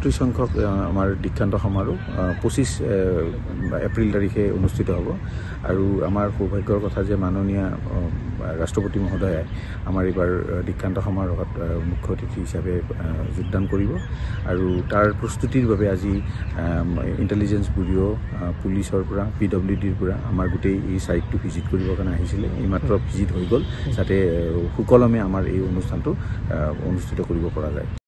37 সংখ্যক আমাৰ দীক্ষান্ত সমাৰোহ 25 এপ্ৰিল তাৰিখে অনুষ্ঠিত হ'ব আৰু আমাৰ সৌভাগ্যৰ কথা যে মাননীয় ৰাষ্ট্ৰপতি মহোদয়ে আমাৰ এইবাৰ দীক্ষান্ত সমাৰোহত মুখ্য অতিথি হিচাপে যোগদান কৰিব আৰু তাৰ প্ৰস্তুতিৰ বাবে আজি ইণ্টেলিজেন্স ব্যুৰ পুলিচৰ পৰা PWDৰ পৰা আমাৰ গোটেই এই সাইটটো ভিজিট কৰিবৰ কাৰণে আহিছিলে এইমাত্ৰ ভিজিট হৈ গ'ল যাতে সুকলমে আমাৰ এই অনুষ্ঠানটো অনুষ্ঠিত কৰিব পৰা যায়।